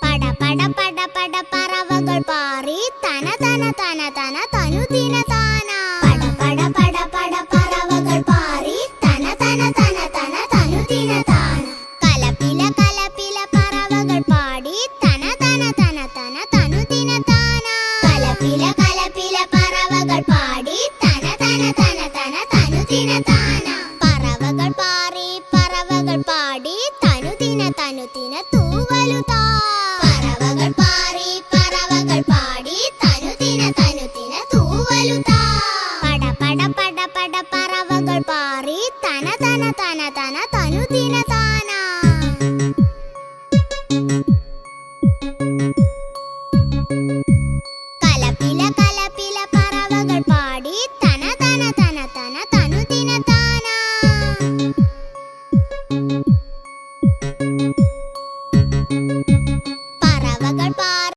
പട പട പട പട പറവകൾ പാറി തന തന തന തന തനുദിന താന. പട പട പട പട പറവകൾ പാറി തന തന തന തന തനുദിന താന. കലപില കലപില പറവകൾ പാടി തന തന തന തന തനുദിന താന. കലപില കലപില പറവകൾ പാടി തന തന തന തന തനുദിന താന. പറവകൾ പാറി പറവകൾ പാടി തനുദിന തനുദിന തൂവലുതാ. പറവകൾ പാറി പറവകൾ പാടി തനുദിന തനുദിന തൂവലുതാ. പട പട പട പട പറവകൾ പാറി തന തന തന തന തനുദിന താന. കലപില കലപില പറവകൾ പാടി തന തന തന തന തനുദിന താന.